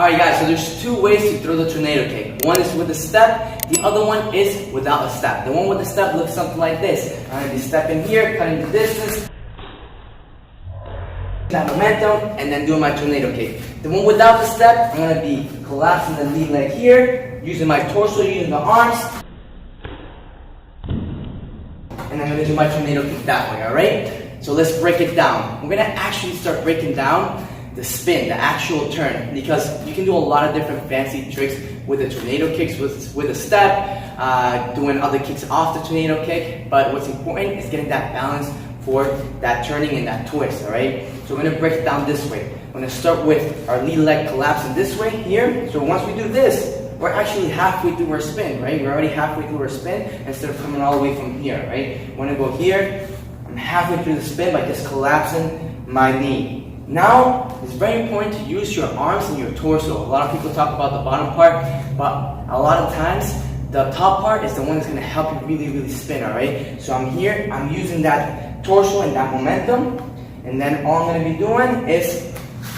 Alright guys, so there's two ways to throw the tornado kick. One is with a step, the other one is without a step. The one with the step looks something like this. I'm going to be stepping here, cutting the distance, that momentum, and then doing my tornado kick. The one without the step, I'm going to be collapsing the lead leg here, using my torso, using the arms, and I'm going to do my tornado kick that way, alright? So let's break it down. We're going to actually start breaking down the spin, the actual turn, because you can do a lot of different fancy tricks with the tornado kicks, with a step, doing other kicks off the tornado kick, but what's important is getting that balance for that turning and that twist, alright? So we're going to break it down this way. We're going to start with our lead leg collapsing this way here. So once we do this, we're actually halfway through our spin, right? We're already halfway through our spin instead of coming all the way from here, right? We're going to go here. I'm halfway through the spin by just collapsing my knee. Now, it's very important to use your arms and your torso. A lot of people talk about the bottom part, but a lot of times, the top part is the one that's going to help you really, really spin, alright? So I'm here, I'm using that torso and that momentum, and then all I'm going to be doing is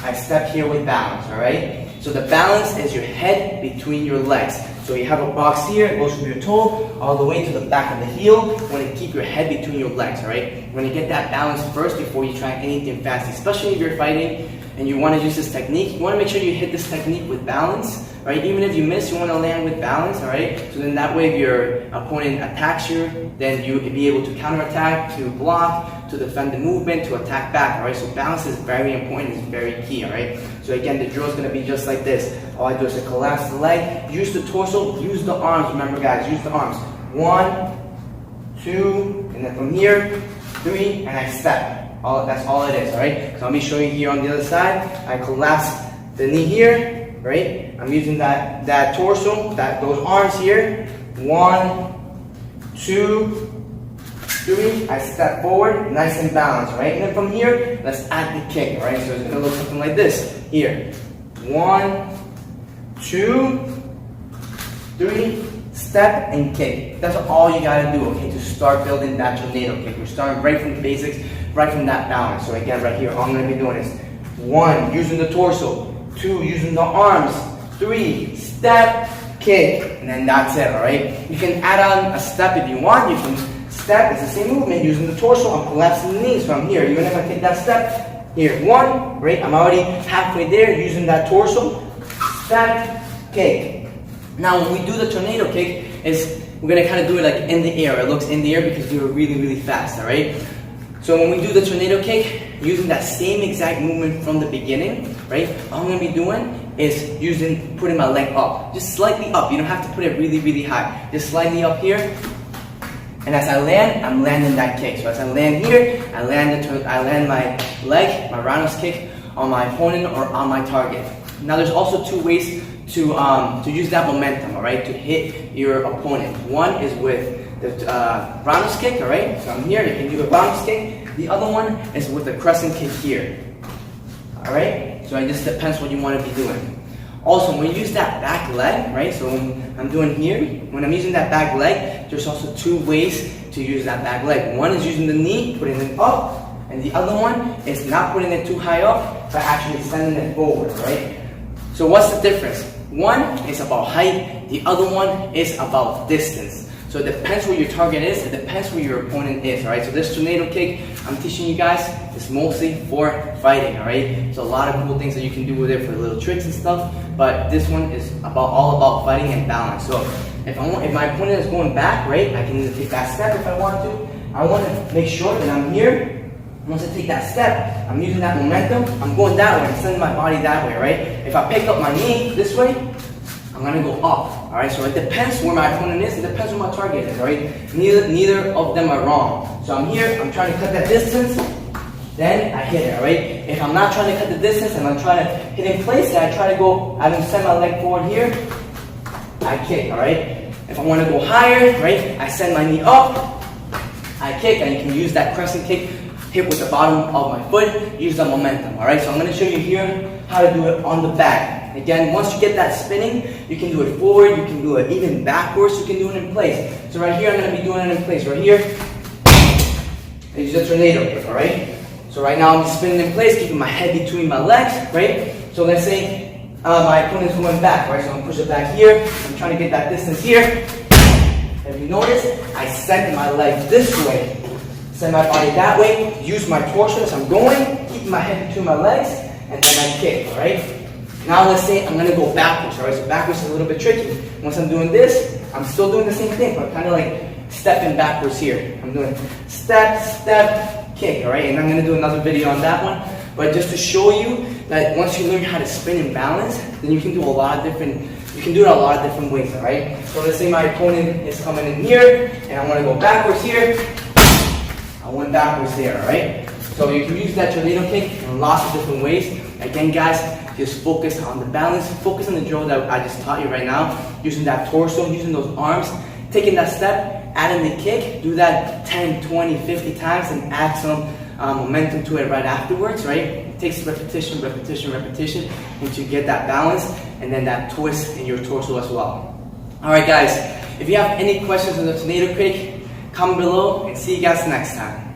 I step here with balance, alright? So the balance is your head between your legs. So you have a box here, it goes from your toe all the way to the back of the heel. You want to keep your head between your legs, alright? You want to get that balance first before you try anything fancy, especially if you're fighting and you want to use this technique. You want to make sure you hit this technique with balance, right? Even if you miss, you want to land with balance, alright? So then that way if your opponent attacks you, then you'll be able to counterattack, to block, to defend the movement, to attack back, alright? So balance is very important, it's very key, alright? So again, the drill is going to be just like this. All I do is to collapse the leg, use the torso, use the arms. Remember guys, use the arms. 1, 2, and then from here, 3, and I step. That's all it is, alright? So let me show you here on the other side. I collapse the knee here, right? I'm using that torso, those arms here. 1, 2, 3. I step forward, nice and balanced, right? And then from here, let's add the kick, right? So it's gonna look something like this. Here, 1, 2, 3. Step and kick. That's all you gotta do, okay, to start building that tornado kick. We're starting right from the basics, right from that balance. So again, right here, all I'm gonna be doing is 1, using the torso, 2, using the arms, 3, step, kick, and then that's it, alright? You can add on a step if you want. You can step, it's the same movement, using the torso. I'm collapsing the knees from here. Even if I take that step, here, 1, right? I'm already halfway there, using that torso, step, kick. Now when we do the tornado kick, we're going to kind of do it like in the air. It looks in the air because we were really, really fast, alright? So when we do the tornado kick, using that same exact movement from the beginning, right? All I'm going to be doing is putting my leg up. Just slightly up. You don't have to put it really, really high. Just slightly up here. And as I land, I'm landing that kick. So as I land here, I land my leg, my roundhouse kick on my opponent or on my target. Now there's also two ways to use that momentum, alright, to hit your opponent. One is with the roundhouse kick, alright, so I'm here, you can do the roundhouse kick. The other one is with the crescent kick here, alright, so it just depends what you want to be doing. Also, when you use that back leg, right, so when I'm doing here, when I'm using that back leg, there's also two ways to use that back leg. One is using the knee, putting it up, and the other one is not putting it too high up, but actually sending it forward, right? So what's the difference? One is about height, the other one is about distance. So it depends where your target is, it depends where your opponent is, alright? So this tornado kick I'm teaching you guys is mostly for fighting, alright? So a lot of cool things that you can do with it for little tricks and stuff, but this one is all about fighting and balance. So if my opponent is going back, right, I can either take that step if I want to. I want to make sure that I'm here. Once I take that step, I'm using that momentum, I'm going that way, I'm sending my body that way, right? If I pick up my knee this way, I'm gonna go up, alright? So it depends where my opponent is, it depends where my target is, alright? Neither of them are wrong. So I'm here, I'm trying to cut that distance, then I hit it, alright? If I'm not trying to cut the distance and I'm trying to hit in place, and I try to go, I don't send my leg forward here, I kick, alright? If I wanna go higher, right, I send my knee up, I kick, and you can use that crescent kick, hit with the bottom of my foot, use the momentum, alright? So I'm going to show you here how to do it on the back. Again, once you get that spinning, you can do it forward, you can do it even backwards, you can do it in place. So right here, I'm going to be doing it in place. Right here, I use a tornado kick, alright? So right now, I'm spinning in place, keeping my head between my legs, right? So let's say my opponent's going back, right? So I'm gonna push it back here. I'm trying to get that distance here. If you notice, I send my leg this way. Send my body that way. Use my torso as I'm going. Keep my head between my legs. And then I kick, all right? Now let's say I'm gonna go backwards, all right? So backwards is a little bit tricky. Once I'm doing this, I'm still doing the same thing, but kind of like stepping backwards here. I'm doing step, step, kick, all right? And I'm gonna do another video on that one. But just to show you that once you learn how to spin and balance, then you can do a lot of different, you can do it a lot of different ways, all right? So let's say my opponent is coming in here, and I wanna go backwards here. I went backwards there, all right? So you can use that tornado kick in lots of different ways. Again, guys, just focus on the balance, focus on the drill that I just taught you right now, using that torso, using those arms, taking that step, adding the kick, do that 10, 20, 50 times and add some momentum to it right afterwards, right? It takes repetition, repetition, repetition until you get that balance and then that twist in your torso as well. All right, guys, if you have any questions on the tornado kick, comment below and see you guys next time.